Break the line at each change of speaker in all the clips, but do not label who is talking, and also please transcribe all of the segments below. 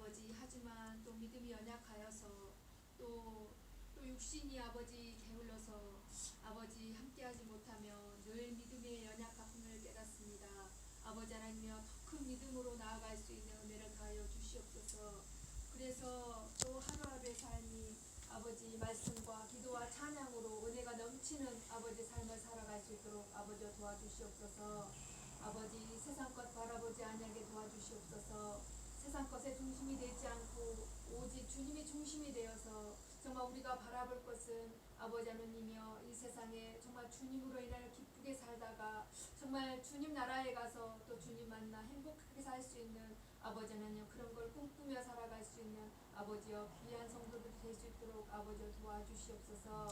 아버지. 하지만 또 믿음이 연약하여서 또 육신이 아버지 게을러서 아버지 함께하지 못하며 늘 믿음의 연약함을 깨닫습니다. 아버지 하나님이여 더 큰 믿음으로 나아갈 수 있는 은혜를 더하여 주시옵소서. 그래서 또 하루하루의 삶이 아버지 말씀과 기도와 찬양으로 은혜가 넘치는 아버지 삶을 살아갈 수 있도록 아버지 도와주시옵소서. 아버지 세상 것 바라보지 아니하게 도와주시옵소서. 세상 것의 중심이 되지 않고 오직 주님이 중심이 되어서 정말 우리가 바라볼 것은 아버지 하나님이여 이 세상에 정말 주님으로 인하여 기쁘게 살다가 정말 주님 나라에 가서 또 주님 만나 행복하게 살 수 있는 아버지 하나님 그런 걸 꿈꾸며 살아갈 수 있는 아버지여 귀한 성도들이 될 수 있도록 아버지여 도와주시옵소서.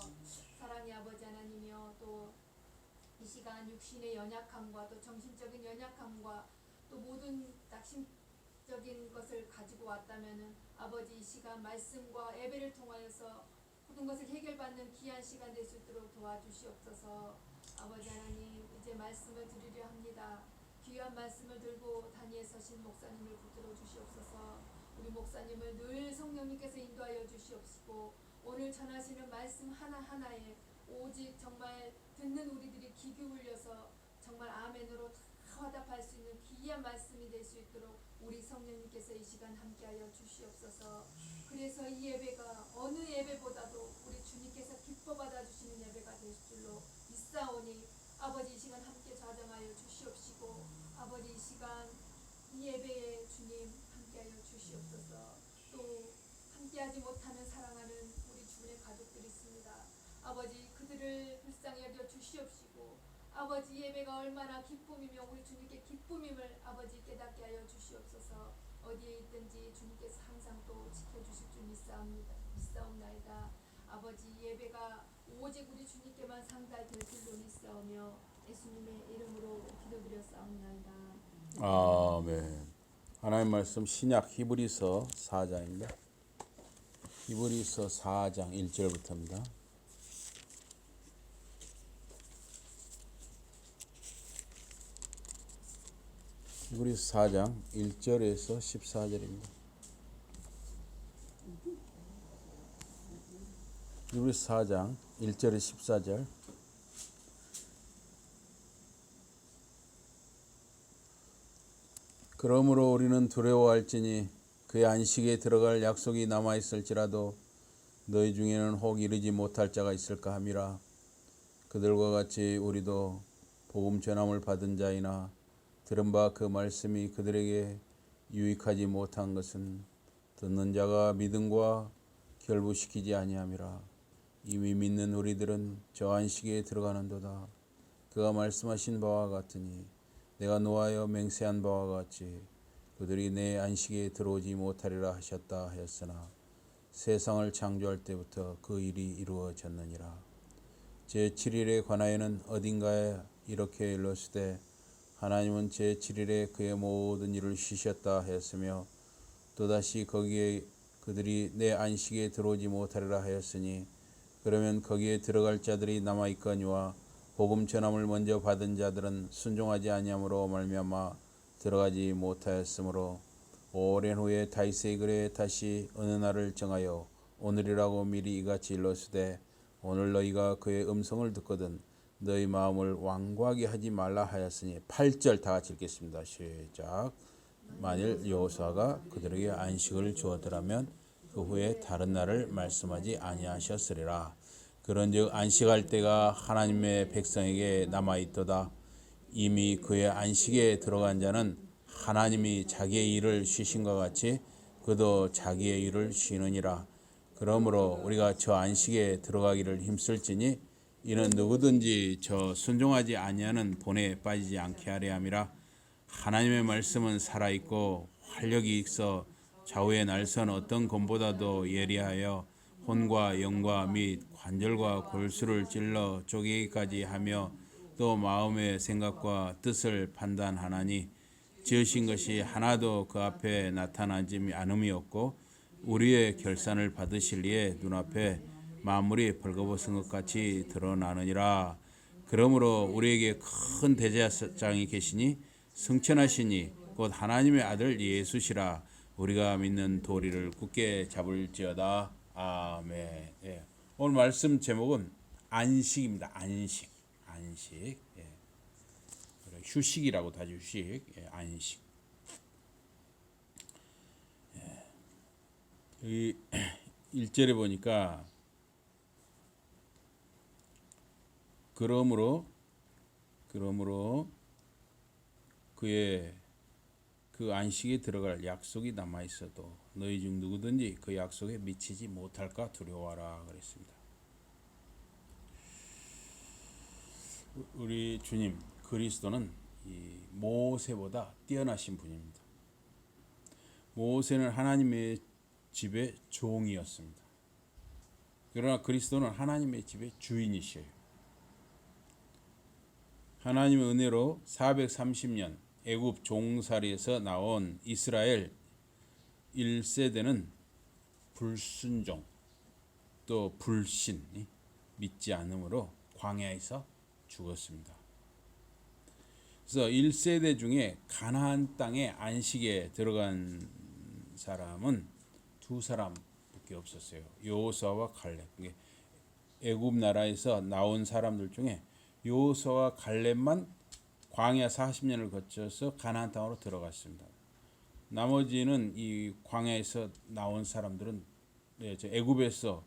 사랑의 아버지 하나님이여 또 이 시간 육신의 연약함과 또 정신적인 연약함과 또 모든 낙심적인 것을 가지고 왔다면은 아버지 이 시간 말씀과 예배를 통하여서 모든 것을 해결받는 귀한 시간 될 수 있도록 도와주시옵소서. 아버지 하나님 이제 말씀을 드리려 합니다. 귀한 말씀을 들고 단위에 서신 목사님을 붙들어 주시옵소서. 우리 목사님을 늘 성령님께서 인도하여 주시옵시고 오늘 전하시는 말씀 하나하나에 오직 정말 듣는 우리들이 귀 기울여서 정말 아멘으로 다 화답할 수 있는 귀한 말씀이 될 수 있도록 우리 성령님께서 이 시간 함께하여 주시옵소서. 그래서 이 예배가 어느 예배보다도 우리 주님께서 기뻐 받아주시는 예배가 될 줄로 믿사오니 아버지 이 시간 함께 좌정하여 주시옵시고 아버지 이 시간 이 예배에 주님 함께하여 주시옵소서. 또 함께하지 못하는 사랑하는 우리 주님의 가족들이 있습니다. 아버지 그들을 불쌍히 여겨 주시옵시고 아버지 예배가 얼마나 기쁨이며 우리 주님께 기쁨임을 아버지 깨닫게 하여 주시옵소서. 어디에 있든지 주님께서 항상 또 지켜주실 줄 믿사옵나이다. 아버지 예배가 오직 우리 주님께만 상달될 줄로 믿사오며 예수님의 이름으로 기도드렸사옵나이다.
아멘. 하나님 말씀 신약 히브리서 4장입니다. 히브리서 4장 1절부터입니다. 히브리서 4장 1절에서 14절입니다. 히브리서 4장 1절에서 14절. 그러므로 우리는 두려워할지니 그의 안식에 들어갈 약속이 남아있을지라도 너희 중에는 혹 이르지 못할 자가 있을까 함이라. 그들과 같이 우리도 복음 전함을 받은 자이나 들은 바 그 말씀이 그들에게 유익하지 못한 것은 듣는 자가 믿음과 결부시키지 아니함이라. 이미 믿는 우리들은 저 안식에 들어가는도다. 그가 말씀하신 바와 같으니 내가 노하여 맹세한 바와 같이 그들이 내 안식에 들어오지 못하리라 하셨다 하였으나 세상을 창조할 때부터 그 일이 이루어졌느니라. 제7일에 관하여는 어딘가에 이렇게 일렀으되 하나님은 제7일에 그의 모든 일을 쉬셨다 하였으며 또다시 거기에 그들이 내 안식에 들어오지 못하리라 하였으니 그러면 거기에 들어갈 자들이 남아있거니와 복음 전함을 먼저 받은 자들은 순종하지 아니함으로 말미암아 들어가지 못하였으므로 오랜 후에 다윗의 글에 다시 어느 날을 정하여 오늘이라고 미리 이같이 일렀으되 오늘 너희가 그의 음성을 듣거든 너희 마음을 완고하게 하지 말라 하였으니 8절 다 같이 읽겠습니다. 시작. 만일 여호수아가 그들에게 안식을 주었더라면 그 후에 다른 날을 말씀하지 아니하셨으리라. 그런즉 안식할 때가 하나님의 백성에게 남아있도다. 이미 그의 안식에 들어간 자는 하나님이 자기의 일을 쉬신것 같이 그도 자기의 일을 쉬느니라. 그러므로 우리가 저 안식에 들어가기를 힘쓸지니 이는 누구든지 저 순종하지 아니하는 본에 빠지지 않게 하려 함이라. 하나님의 말씀은 살아있고 활력이 있어 좌우의 날선 어떤 검보다도 예리하여 혼과 영과 및 관절과 골수를 찔러 쪼개기까지 하며 또 마음의 생각과 뜻을 판단하나니 지으신 것이 하나도 그 앞에 나타나지 않음이 없고 우리의 결산을 받으실리에 눈앞에 만물이 벌거벗은 것 같이 드러나느니라. 그러므로 우리에게 큰 대제사장이 계시니 승천하시니 곧 하나님의 아들 예수시라. 우리가 믿는 도리를 굳게 잡을지어다. 아멘. 예. 오늘 말씀 제목은 안식입니다. 안식. 예. 휴식이라고도 하죠. 휴식. 예. 안식. 이 1절에 보니까 그러므로 그의 그 안식에 들어갈 약속이 남아 있어도 너희 중 누구든지 그 약속에 미치지 못할까 두려워하라 그랬습니다. 우리 주님 그리스도는 이 모세보다 뛰어나신 분입니다. 모세는 하나님의 집의 종이었습니다. 그러나 그리스도는 하나님의 집의 주인이셔요. 하나님의 은혜로 430년 애굽 종살이에서 나온 이스라엘 1세대는 불순종 또 불신 믿지 않음으로 광야에서 죽었습니다. 그래서 1세대 중에 가나안 땅의 안식에 들어간 사람은 두 사람밖에 없었어요. 여호수아와 갈렙. 애굽 나라에서 나온 사람들 중에 여호수아와 갈렙만 광야 40년을 거쳐서 가나안 땅으로 들어갔습니다. 나머지는 이 광야에서 나온 사람들은 애굽에서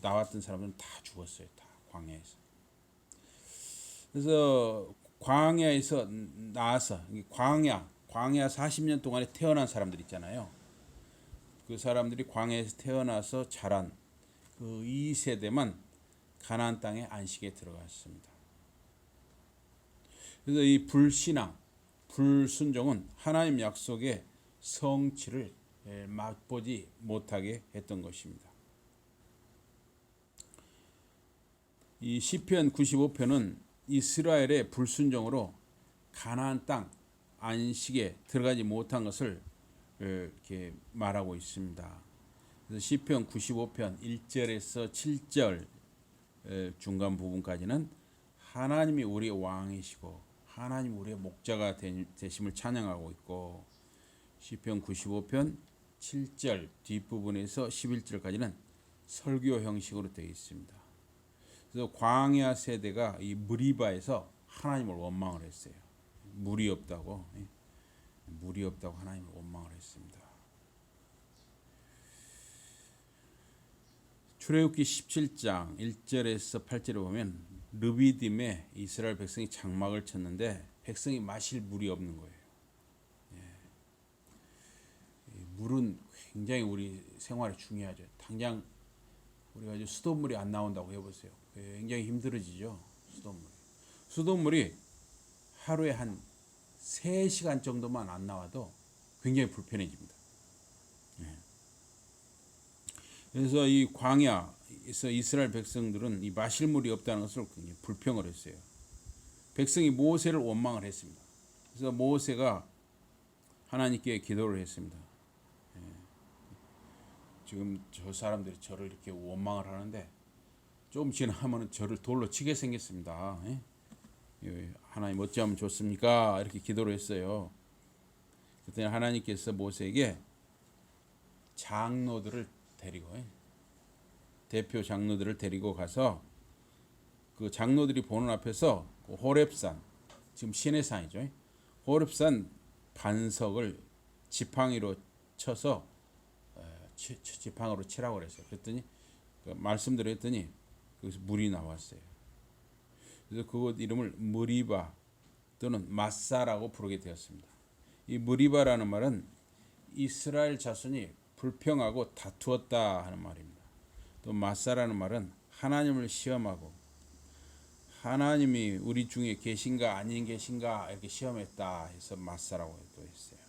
나왔던 사람들은 다 죽었어요. 다 광야에서. 그래서 광야에서 나와서 광야 40년 동안에 태어난 사람들 있잖아요. 그 사람들이 광야에서 태어나서 자란 그 2세대만 가나안 땅의 안식에 들어갔습니다. 그래서 이 불신앙, 불순종은 하나님 약속의 성취를 맛보지 못하게 했던 것입니다. 이 시편 95편은 이스라엘의 불순종으로 가나안 땅 안식에 들어가지 못한 것을 이렇게 말하고 있습니다. 그래서 시편 95편 1절에서 7절 중간 부분까지는 하나님이 우리의 왕이시고 하나님 우리의 목자가 되심을 찬양하고 있고, 시편 95편 7절 뒷부분에서 11절까지는 설교 형식으로 되어 있습니다. 그래서 광야 세대가 이 무리바에서 하나님을 원망을 했어요. 물이 없다고 하나님을 원망을 했습니다. 출애굽기 17장 1절에서 8절에 보면 르비딤에 이스라엘 백성이 장막을 쳤는데 백성이 마실 물이 없는 거예요. 물은 굉장히 우리 생활에 중요하죠. 당장 우리가 이제 수돗물이 안 나온다고 해보세요. 굉장히 힘들어지죠. 수돗물이 하루에 한 3시간 정도만 안 나와도 굉장히 불편해집니다. 그래서 이 광야에서 이스라엘 백성들은 이 마실 물이 없다는 것을 굉장히 불평을 했어요. 백성이 모세를 원망을 했습니다. 그래서 모세가 하나님께 기도를 했습니다. 지금 저 사람들이 저를 이렇게 원망을 하는데 좀 지나면 저를 돌로 치게 생겼습니다. 하나님 어찌하면 좋습니까? 이렇게 기도를 했어요. 그랬더니 하나님께서 모세에게 장로들을 데리고 대표 장로들을 데리고 가서 그 장로들이 보는 앞에서 그 호렙산, 지금 시내산이죠. 호렙산 반석을 지팡이로 쳐서 지팡이로 치라고 그랬어요. 그랬더니 말씀대로 했더니 거기서 물이 나왔어요. 그래서 그곳 이름을 무리바 또는 마사라고 부르게 되었습니다. 이 무리바라는 말은 이스라엘 자손이 불평하고 다투었다 하는 말입니다. 또 마사라는 말은 하나님을 시험하고 하나님이 우리 중에 계신가 아닌 계신가 이렇게 시험했다 해서 마사라고 또 했어요.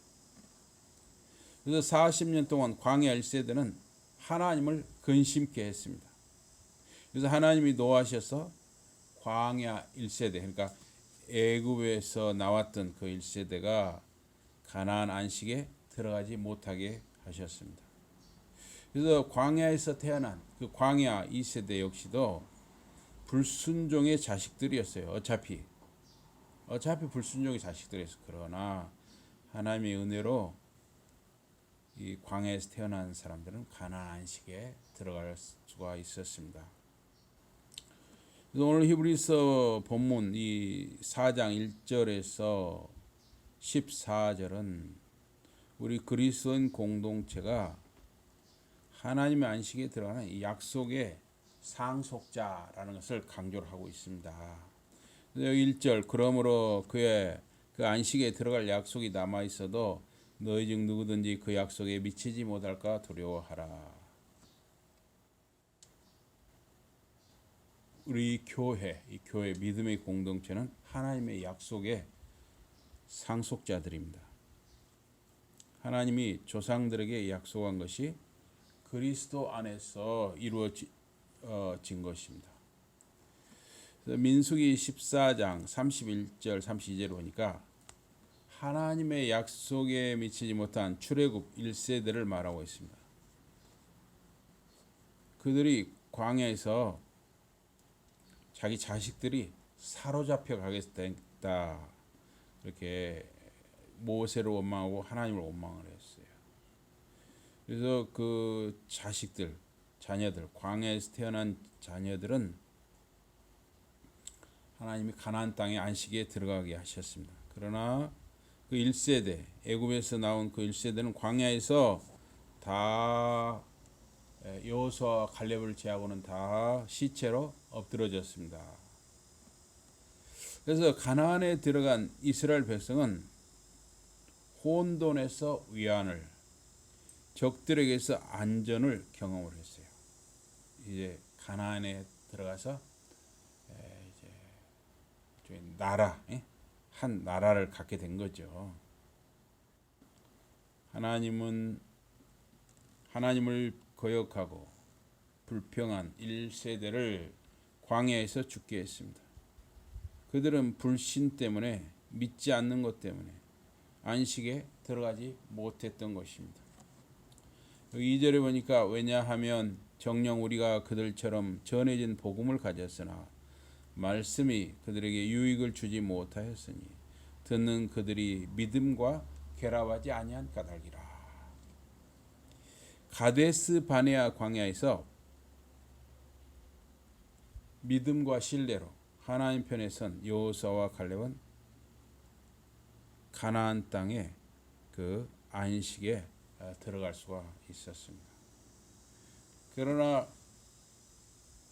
그래서 40년 동안 광야 1세대는 하나님을 근심케 했습니다. 그래서 하나님이 노하셔서 광야 1세대, 그러니까 애굽에서 나왔던 그 1세대가 가나안 안식에 들어가지 못하게 하셨습니다. 그래서 광야에서 태어난 그 광야 2세대 역시도 불순종의 자식들이었어요. 어차피 불순종의 자식들이었어요. 그러나 하나님의 은혜로 이 광야에서 태어난 사람들은 가나안 안식에 들어갈 수가 있었습니다. 그래서 오늘 히브리서 본문 이 4장 1절에서 14절은 우리 그리스도인 공동체가 하나님의 안식에 들어가는 이 약속의 상속자라는 것을 강조를 하고 있습니다. 여기 1절 그러므로 그의 그 안식에 들어갈 약속이 남아 있어도 너희 중 누구든지 그 약속에 미치지 못할까 두려워하라. 우리 교회, 이 교회 믿음의 공동체는 하나님의 약속의 상속자들입니다. 하나님이 조상들에게 약속한 것이 그리스도 안에서 이루어진 것입니다. 민수기 14장 31절 32절을 보니까 하나님의 약속에 미치지 못한 출애굽 1세대를 말하고 있습니다. 그들이 광야에서 자기 자식들이 사로잡혀 가겠다 이렇게 모세를 원망하고 하나님을 원망을 했어요. 그래서 그 자식들, 자녀들, 광야에서 태어난 자녀들은 하나님이 가나안 땅의 안식에 들어가게 하셨습니다. 그러나 그 1세대, 애굽에서 나온 그 1세대는 광야에서 다 여호수아와 갈렙을 제하고는 다 시체로 엎드러졌습니다. 그래서 가나안에 들어간 이스라엘 백성은 혼돈에서 위안을, 적들에게서 안전을 경험을 했어요. 이제 가나안에 들어가서 이제 나라, 한 나라를 갖게 된 거죠. 하나님을 거역하고 불평한 1세대를 광야에서 죽게 했습니다. 그들은 불신 때문에, 믿지 않는 것 때문에 안식에 들어가지 못했던 것입니다. 2절에 보니까 왜냐하면 정녕 우리가 그들처럼 전해진 복음을 가졌으나 말씀이 그들에게 유익을 주지 못하였으니 듣는 그들이 믿음과 결합하지 아니한 까닭이라. 가데스 바네아 광야에서 믿음과 신뢰로 하나님 편에 선 여호수아와 갈렙은 가나안 땅의 그 안식에 들어갈 수가 있었습니다. 그러나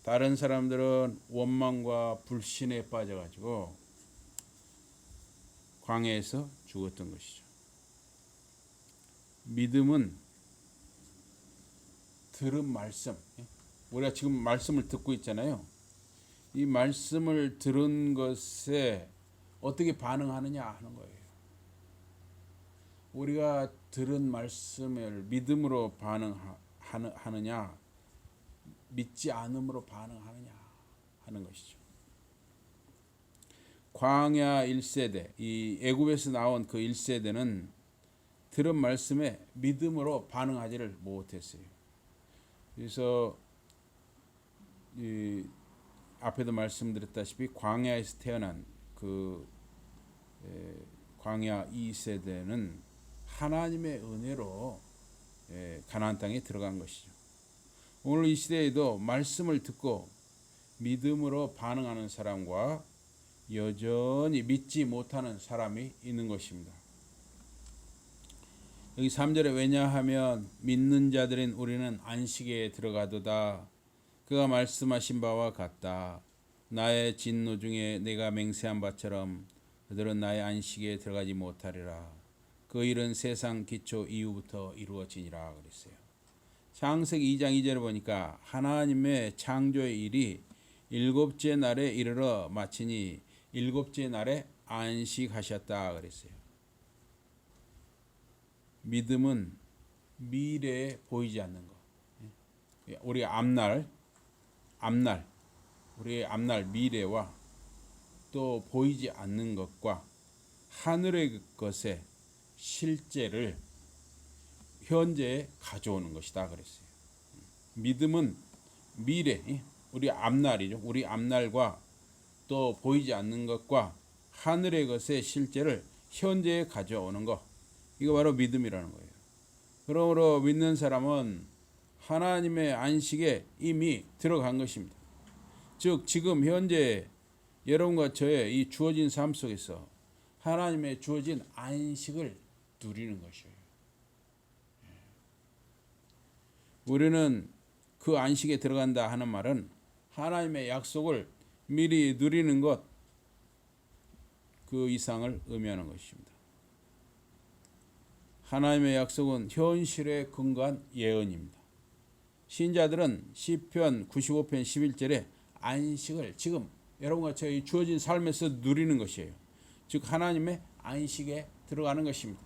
다른 사람들은 원망과 불신에 빠져가지고 광야에서 죽었던 것이죠. 믿음은 들은 말씀, 우리가 지금 말씀을 듣고 있잖아요. 이 말씀을 들은 것에 어떻게 반응하느냐 하는 거예요. 우리가 들은 말씀을 믿음으로 반응하느냐, 믿지 않음으로 반응하느냐 하는 것이죠. 광야 1세대, 이 애굽에서 나온 그 1세대는 들은 말씀에 믿음으로 반응하지를 못했어요. 그래서 이 앞에도 말씀드렸다시피 광야에서 태어난 그 광야 2세대는 하나님의 은혜로 가나안 땅에 들어간 것이죠. 오늘 이 시대에도 말씀을 듣고 믿음으로 반응하는 사람과 여전히 믿지 못하는 사람이 있는 것입니다. 여기 3절에 왜냐하면 믿는 자들인 우리는 안식에 들어가도다. 그가 말씀하신 바와 같다. 나의 진노 중에 내가 맹세한 바처럼 그들은 나의 안식에 들어가지 못하리라. 그 일은 세상 기초 이후부터 이루어지니라 그랬어요. 창세기 2장 2절을 보니까 하나님의 창조의 일이 일곱째 날에 이르러 마치니 일곱째 날에 안식하셨다 그랬어요. 믿음은 미래에 보이지 않는 것. 우리의 우리의 앞날 미래와 또 보이지 않는 것과 하늘의 것의 실제를 현재에 가져오는 것이다 그랬어요. 믿음은 미래, 우리 앞날이죠. 우리 앞날과 또 보이지 않는 것과 하늘의 것의 실제를 현재에 가져오는 것. 이거 바로 믿음이라는 거예요. 그러므로 믿는 사람은 하나님의 안식에 이미 들어간 것입니다. 즉 지금 현재 여러분과 저의 이 주어진 삶 속에서 하나님의 주어진 안식을 누리는 것이에요. 우리는 그 안식에 들어간다 하는 말은 하나님의 약속을 미리 누리는 것, 그 이상을 의미하는 것입니다. 하나님의 약속은 현실에 근거한 예언입니다. 신자들은 시편 95편 11절에 안식을 지금 여러분과 저희 주어진 삶에서 누리는 것이에요. 즉 하나님의 안식에 들어가는 것입니다.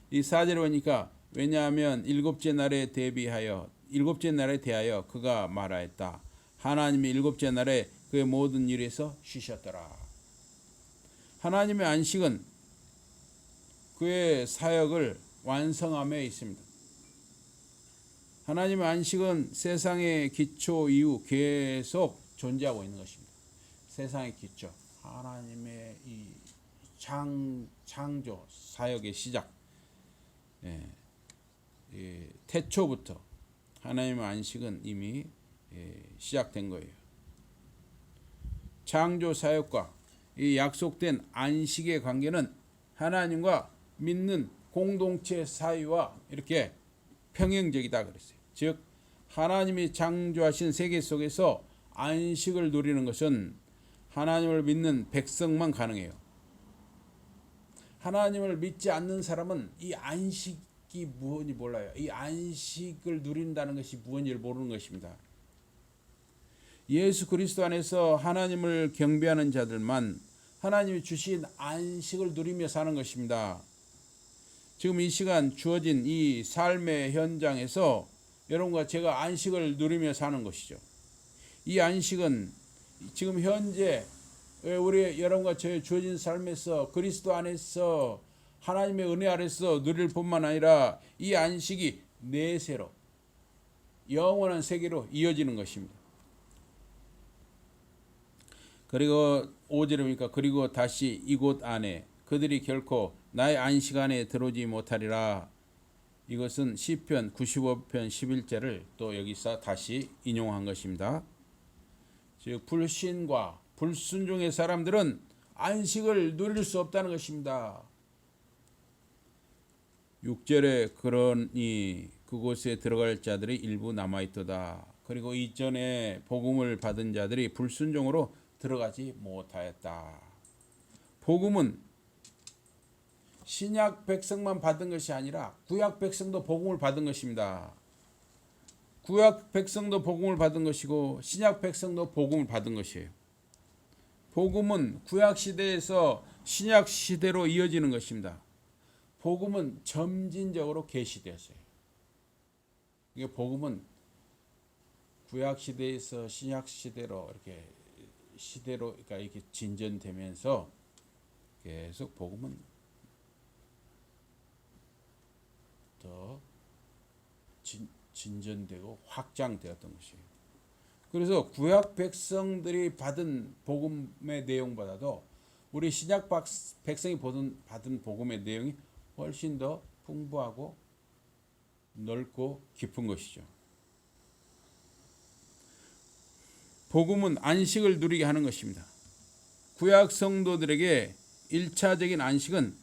이 4절에 보니까 왜냐하면 일곱째 날에 대하여 그가 말하였다. 하나님이 일곱째 날에 그의 모든 일에서 쉬셨더라. 하나님의 안식은 그의 사역을 완성함에 있습니다. 하나님의 안식은 세상의 기초 이후 계속 존재하고 있는 것입니다. 세상의 기초, 하나님의 이 창조 사역의 시작, 태초부터 하나님의 안식은 이미 시작된 거예요. 창조 사역과 이 약속된 안식의 관계는 하나님과 믿는 공동체 사이와 이렇게 평행적이다 그랬어요. 즉 하나님이 창조하신 세계 속에서 안식을 누리는 것은 하나님을 믿는 백성만 가능해요. 하나님을 믿지 않는 사람은 이 안식이 무엇인지 몰라요. 이 안식을 누린다는 것이 무엇인지를 모르는 것입니다. 예수 그리스도 안에서 하나님을 경배하는 자들만 하나님이 주신 안식을 누리며 사는 것입니다. 지금 이 시간 주어진 이 삶의 현장에서 여러분과 제가 안식을 누리며 사는 것이죠. 이 안식은 지금 현재 우리 여러분과 저의 주어진 삶에서 그리스도 안에서 하나님의 은혜 아래서 누릴 뿐만 아니라 이 안식이 내세로 영원한 세계로 이어지는 것입니다. 그리고 5절에 보니까 그리고 다시 이곳 안에 그들이 결코 나의 안식 안에 들어오지 못하리라. 이것은 시편 95편 11절을 또 여기서 다시 인용한 것입니다. 즉 불신과 불순종의 사람들은 안식을 누릴 수 없다는 것입니다. 6절에 그러니 그곳에 들어갈 자들이 일부 남아있도다. 그리고 이전에 복음을 받은 자들이 불순종으로 들어가지 못하였다. 복음은 신약 백성만 받은 것이 아니라 구약 백성도 복음을 받은 것입니다. 구약 백성도 복음을 받은 것이고 신약 백성도 복음을 받은 것이에요. 복음은 구약 시대에서 신약 시대로 이어지는 것입니다. 복음은 점진적으로 계시되었어요. 이게 복음은 구약 시대에서 신약 시대로 그러니까 이렇게 진전되면서 계속 복음은 더 진전되고 확장되었던 것이에요. 그래서 구약 백성들이 받은 복음의 내용보다도 우리 신약 백성이 받은 복음의 내용이 훨씬 더 풍부하고 넓고 깊은 것이죠. 복음은 안식을 누리게 하는 것입니다. 구약 성도들에게 1차적인 안식은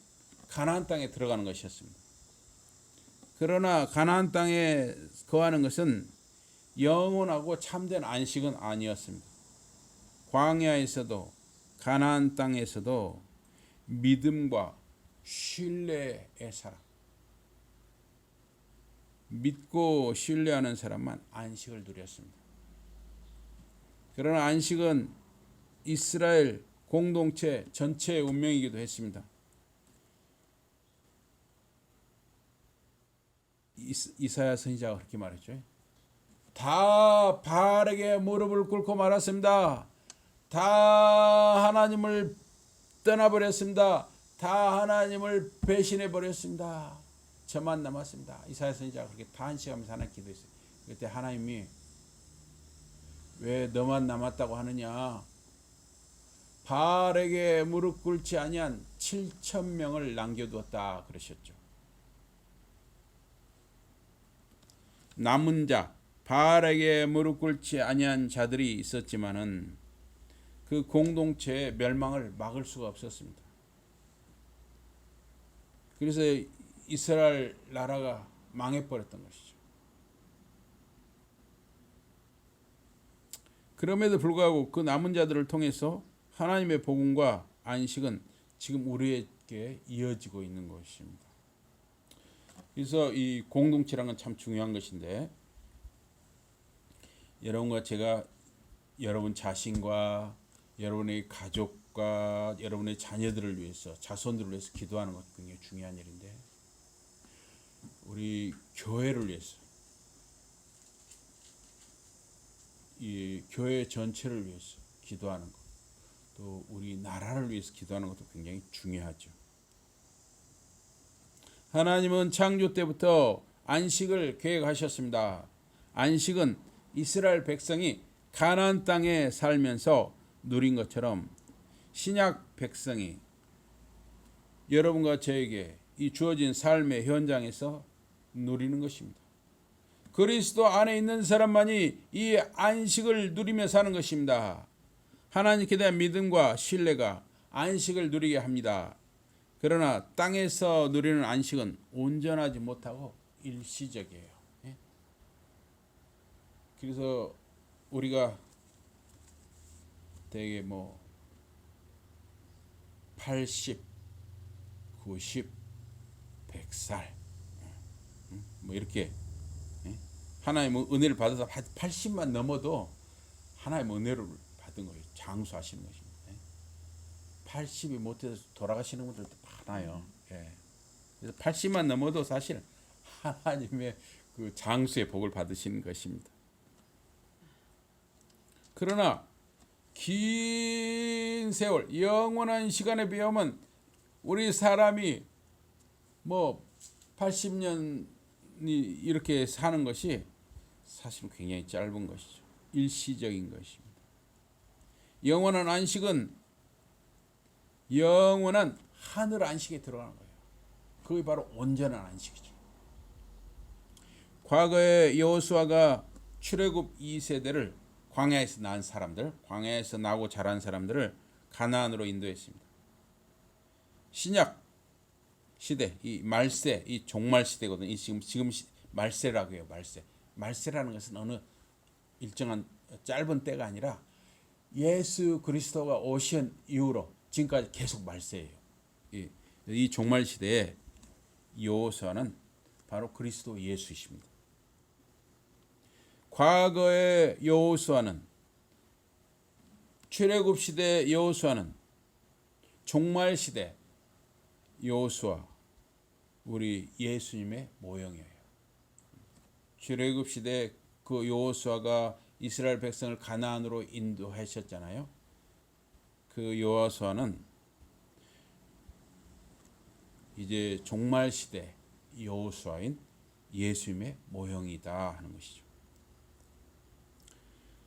가나안 땅에 들어가는 것이었습니다. 그러나 가나안 땅에 거하는 것은 영원하고 참된 안식은 아니었습니다. 광야에서도 가나안 땅에서도 믿음과 신뢰의 사람, 믿고 신뢰하는 사람만 안식을 누렸습니다. 그러나 안식은 이스라엘 공동체 전체의 운명이기도 했습니다. 이사야 선지자가 그렇게 말했죠. 다 바알에게 무릎을 꿇고 말았습니다. 다 하나님을 떠나버렸습니다. 다 하나님을 배신해버렸습니다. 저만 남았습니다. 이사야 선지자가 그렇게 탄식하면서 하나님 기도했어요. 그때 하나님이 왜 너만 남았다고 하느냐? 바알에게 무릎 꿇지 아니한 7,000명을 남겨두었다 그러셨죠. 남은 자 바알에게 무릎 꿇지 아니한 자들이 있었지만은 그 공동체의 멸망을 막을 수가 없었습니다. 그래서 이스라엘 나라가 망해버렸던 것이죠. 그럼에도 불구하고 그 남은 자들을 통해서 하나님의 복음과 안식은 지금 우리에게 이어지고 있는 것입니다. 그래서 이 공동체라는 건 참 중요한 것인데, 여러분과 제가 여러분 자신과 여러분의 가족과 여러분의 자녀들을 위해서, 자손들을 위해서 기도하는 것도 굉장히 중요한 일인데, 우리 교회를 위해서, 이 교회 전체를 위해서 기도하는 것, 또 우리 나라를 위해서 기도하는 것도 굉장히 중요하죠. 하나님은 창조 때부터 안식을 계획하셨습니다. 안식은 이스라엘 백성이 가나안 땅에 살면서 누린 것처럼 신약 백성이 여러분과 저에게 이 주어진 삶의 현장에서 누리는 것입니다. 그리스도 안에 있는 사람만이 이 안식을 누리며 사는 것입니다. 하나님께 대한 믿음과 신뢰가 안식을 누리게 합니다. 그러나 땅에서 누리는 안식은 온전하지 못하고 일시적이에요. 그래서 우리가 되게 80, 90, 100살 이렇게 하나님의 은혜를 받아서 80만 넘어도 하나님의 은혜를 받은 거예요. 장수하시는 것입니다. 80이 못해서 돌아가시는 분들도 많아요. 그래서 80만 넘어도 사실 하나님의 그 장수의 복을 받으시는 것입니다. 그러나 긴 세월, 영원한 시간에 비하면 우리 사람이 80년이 이렇게 사는 것이 사실은 굉장히 짧은 것이죠. 일시적인 것입니다. 영원한 안식은 영원한 하늘 안식에 들어가는 거예요. 그게 바로 온전한 안식이죠. 과거에 여호수아가 출애굽 2세대를 광야에서 낳은 사람들, 광야에서 나고 자란 사람들을 가나안으로 인도했습니다. 신약 시대, 이 말세, 이 종말 시대거든요. 이 지금 말세라고 해요. 말세라는 것은 어느 일정한 짧은 때가 아니라 예수 그리스도가 오신 이후로 지금까지 계속 말세예요. 이 종말 시대에 여호수아는 바로 그리스도 예수이십니다. 과거의 여호수아는, 출애굽 시대 여호수아는, 종말 시대 여호수아, 우리 예수님의 모형이에요. 출애굽 시대 그 여호수아가 이스라엘 백성을 가나안으로 인도하셨잖아요. 그 여호수아는 이제 종말 시대 여호수아인 예수님의 모형이다 하는 것이죠.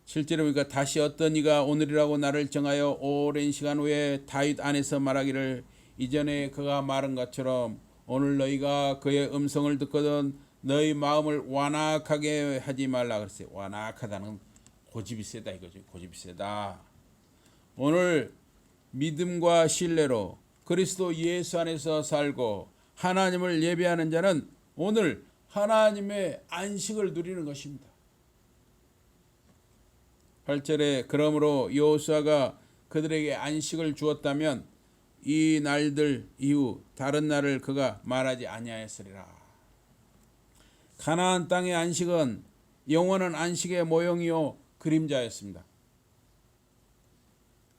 실제로 우리가 다시 어떤 이가 오늘이라고 나를 정하여 오랜 시간 후에 다윗 안에서 말하기를 이전에 그가 말한 것처럼 오늘 너희가 그의 음성을 듣거든 너희 마음을 완악하게 하지 말라 그랬어요. 완악하다는 고집이 세다 이거죠. 고집이 세다. 오늘 믿음과 신뢰로 그리스도 예수 안에서 살고 하나님을 예배하는 자는 오늘 하나님의 안식을 누리는 것입니다. 8절에 그러므로 여호수아가 그들에게 안식을 주었다면 이 날들 이후 다른 날을 그가 말하지 아니하였으리라. 가나안 땅의 안식은 영원한 안식의 모형이요 그림자였습니다.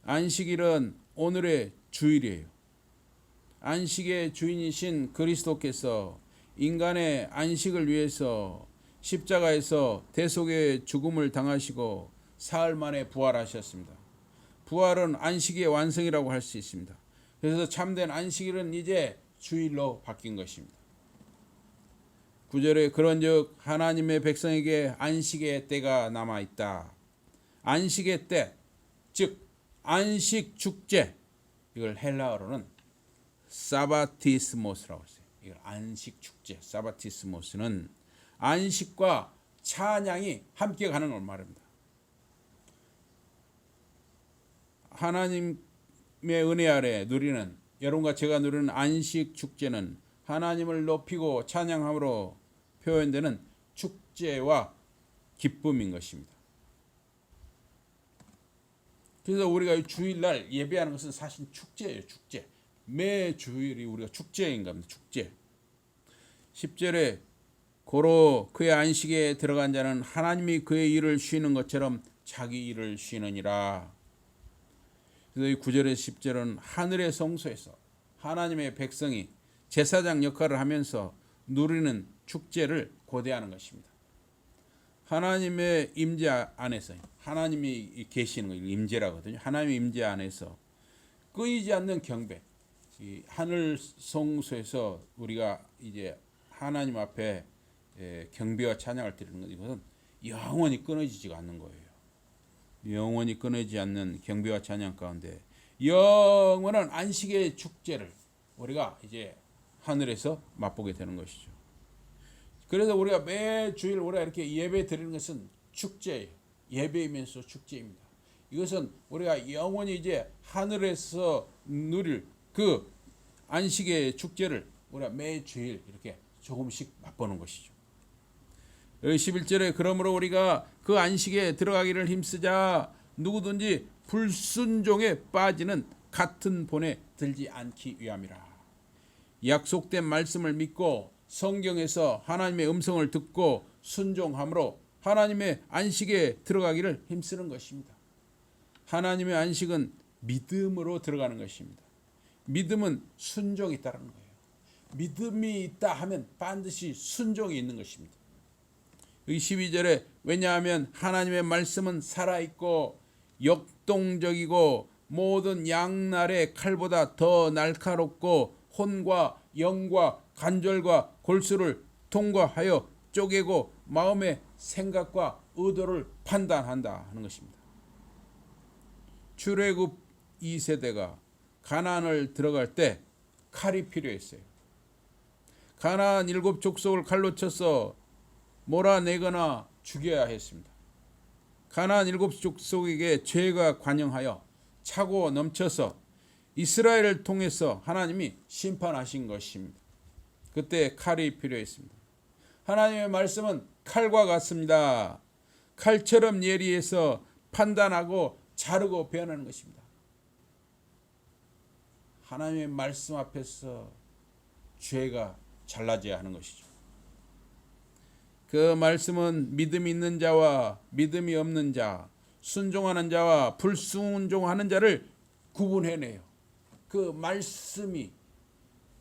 안식일은 오늘의 주일이에요. 안식의 주인이신 그리스도께서 인간의 안식을 위해서 십자가에서 대속의 죽음을 당하시고 사흘 만에 부활하셨습니다. 부활은 안식의 완성이라고 할 수 있습니다. 그래서 참된 안식일은 이제 주일로 바뀐 것입니다. 9절에 그런즉 하나님의 백성에게 안식의 때가 남아있다. 안식의 때, 즉 안식 축제, 이걸 헬라어로는 사바티스모스라고 했어요. 이걸 안식 축제, 사바티스모스는 안식과 찬양이 함께 가는 걸 말합니다. 하나님의 은혜 아래 누리는, 여러분과 제가 누리는 안식 축제는 하나님을 높이고 찬양함으로 표현되는 축제와 기쁨인 것입니다. 그래서 우리가 주일날 예배하는 것은 사실 축제예요. 축제. 매 주일이 우리가 축제인 겁니다. 축제. 10절에 고로 그의 안식에 들어간 자는 하나님이 그의 일을 쉬는 것처럼 자기 일을 쉬느니라. 그래서 이 9절에서 10절은 하늘의 성소에서 하나님의 백성이 제사장 역할을 하면서 누리는 축제를 고대하는 것입니다. 하나님의 임재 안에서, 하나님이 계시는 거예요. 임재라거든요. 하나님의 임재 안에서 끊이지 않는 경배, 이 하늘 성소에서 우리가 이제 하나님 앞에 경배와 찬양을 드리는 것, 이것은 영원히 끊어지지가 않는 거예요. 영원히 끊어지지 않는 경배와 찬양 가운데 영원한 안식의 축제를 우리가 이제 하늘에서 맛보게 되는 것이죠. 그래서 우리가 매 주일 우리가 이렇게 예배 드리는 것은 축제예요. 예배이면서 축제입니다. 이것은 우리가 영원히 이제 하늘에서 누릴 그 안식의 축제를 우리가 매 주일 이렇게 조금씩 맛보는 것이죠. 11절에 그러므로 우리가 그 안식에 들어가기를 힘쓰자. 누구든지 불순종에 빠지는 같은 본에 들지 않기 위함이라. 약속된 말씀을 믿고 성경에서 하나님의 음성을 듣고 순종함으로 하나님의 안식에 들어가기를 힘쓰는 것입니다. 하나님의 안식은 믿음으로 들어가는 것입니다. 믿음은 순종이 따르는 거예요. 믿음이 있다 하면 반드시 순종이 있는 것입니다. 여기 12절에 왜냐하면 하나님의 말씀은 살아있고 역동적이고 모든 양날의 칼보다 더 날카롭고 혼과 영과 관절과 골수를 통과하여 쪼개고 마음의 생각과 의도를 판단한다 하는 것입니다. 출애굽 2세대가 가나안을 들어갈 때 칼이 필요했어요. 가나안 7족속을 칼로 쳐서 몰아내거나 죽여야 했습니다. 가나안 7족속에게 죄가 관영하여 차고 넘쳐서 이스라엘을 통해서 하나님이 심판하신 것입니다. 그때 칼이 필요했습니다. 하나님의 말씀은 칼과 같습니다. 칼처럼 예리해서 판단하고 자르고 베어내는 것입니다. 하나님의 말씀 앞에서 죄가 잘라져야 하는 것이죠. 그 말씀은 믿음 있는 자와 믿음이 없는 자, 순종하는 자와 불순종하는 자를 구분해내요. 그 말씀이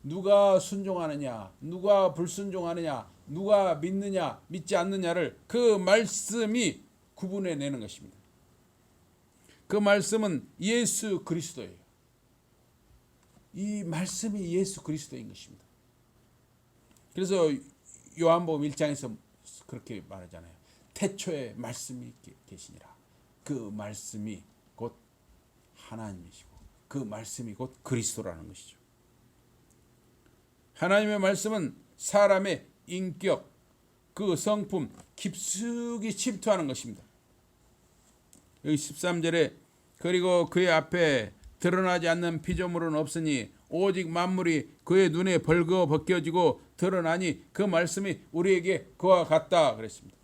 누가 순종하느냐, 누가 불순종하느냐, 누가 믿느냐, 믿지 않느냐를 그 말씀이 구분해내는 것입니다. 그 말씀은 예수 그리스도예요. 이 말씀이 예수 그리스도인 것입니다. 그래서 요한복음 1장에서 그렇게 말하잖아요. 태초에 말씀이 계시니라. 그 말씀이 곧 하나님이시고 그 말씀이 곧 그리스도라는 것이죠. 하나님의 말씀은 사람의 인격, 그 성품 깊숙이 침투하는 것입니다. 여기 13절에 그리고 그의 앞에 드러나지 않는 피조물은 없으니 오직 만물이 그의 눈에 벌거 벗겨지고 드러나니 그 말씀이 우리에게 그와 같다 그랬습니다.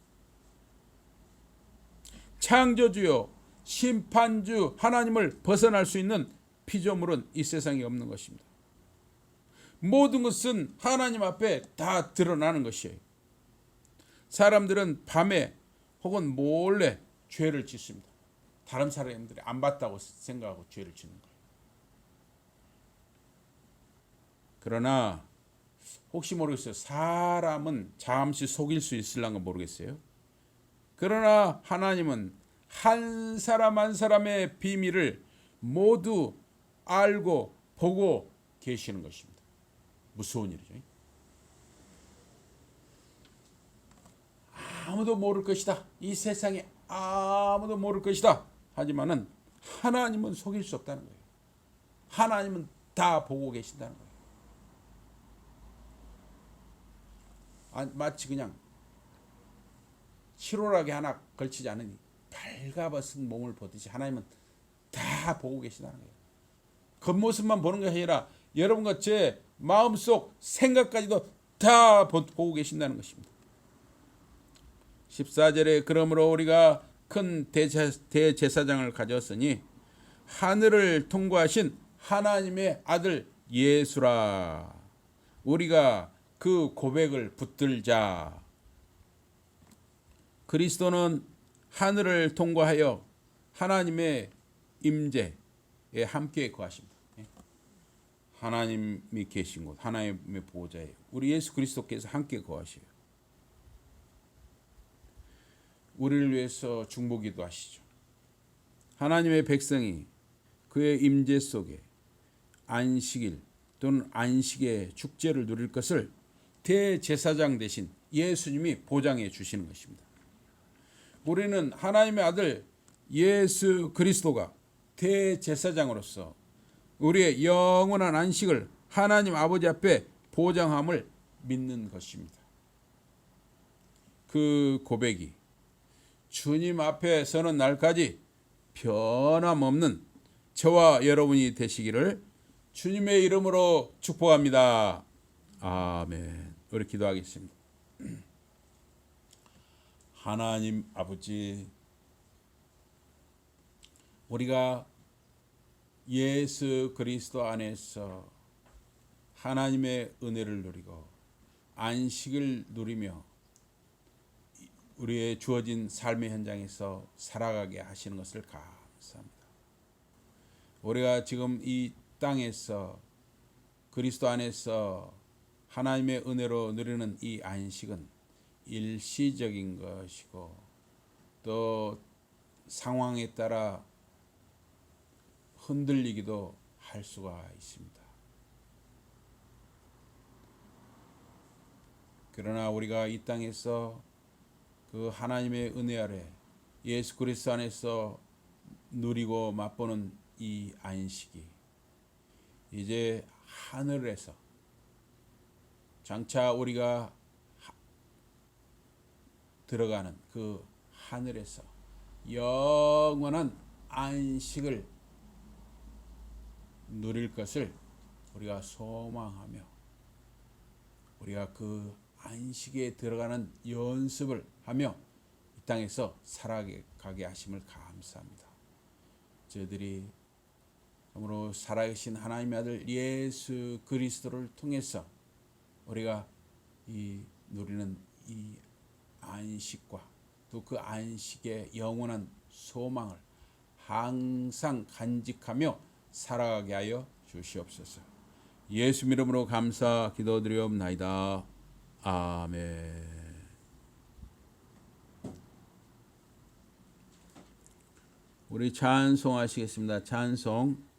창조주요 심판주 하나님을 벗어날 수 있는 피조물은 이 세상에 없는 것입니다. 모든 것은 하나님 앞에 다 드러나는 것이에요. 사람들은 밤에 혹은 몰래 죄를 짓습니다. 다른 사람들이 안 봤다고 생각하고 죄를 짓는 거예요. 그러나 혹시 모르겠어요. 사람은 잠시 속일 수 있을랑가 모르겠어요. 그러나 하나님은 한 사람 한 사람의 비밀을 모두 알고 보고 계시는 것입니다. 무서운 일이죠. 아무도 모를 것이다. 이 세상에 아무도 모를 것이다. 하지만은 하나님은 속일 수 없다는 거예요. 하나님은 다 보고 계신다는 거예요. 마치 그냥 희로하게 하나 걸치지 않으니 발가벗은 몸을 보듯이 하나님은 다 보고 계시다는 거예요. 겉모습만 보는 것이 아니라 여러분과 제 마음속 생각까지도 다 보고 계신다는 것입니다. 14절에 그러므로 우리가 큰 대제사장을 가졌으니 하늘을 통과하신 하나님의 아들 예수라. 우리가 그 고백을 붙들자. 그리스도는 하늘을 통과하여 하나님의 임재에 함께 거하십니다. 하나님이 계신 곳, 하나님의 보호자예요. 우리 예수 그리스도께서 함께 거하셔요. 우리를 위해서 중보기도 하시죠. 하나님의 백성이 그의 임재 속에 안식일 또는 안식의 축제를 누릴 것을 대제사장 대신 예수님이 보장해 주시는 것입니다. 우리는 하나님의 아들 예수 그리스도가 대제사장으로서 우리의 영원한 안식을 하나님 아버지 앞에 보장함을 믿는 것입니다. 그 고백이 주님 앞에 서는 날까지 변함없는 저와 여러분이 되시기를 주님의 이름으로 축복합니다. 아멘. 우리 기도하겠습니다. 하나님 아버지, 우리가 예수 그리스도 안에서 하나님의 은혜를 누리고 안식을 누리며 우리의 주어진 삶의 현장에서 살아가게 하시는 것을 감사합니다. 우리가 지금 이 땅에서 그리스도 안에서 하나님의 은혜로 누리는 이 안식은 일시적인 것이고 또 상황에 따라 흔들리기도 할 수가 있습니다. 그러나 우리가 이 땅에서 그 하나님의 은혜 아래 예수 그리스도 안에서 누리고 맛보는 이 안식이 이제 하늘에서 장차 우리가 들어가는 그 하늘에서 영원한 안식을 누릴 것을 우리가 소망하며 우리가 그 안식에 들어가는 연습을 하며 이 땅에서 살아가게 하심을 감사합니다. 저희들이 참으로 살아계신 하나님의 아들 예수 그리스도를 통해서 우리가 누리는 이 안식과 또 그 안식의 영원한 소망을 항상 간직하며 살아가게 하여 주시옵소서. 예수 이름으로 감사 기도드리옵나이다. 아멘. 우리 찬송하시겠습니다. 찬송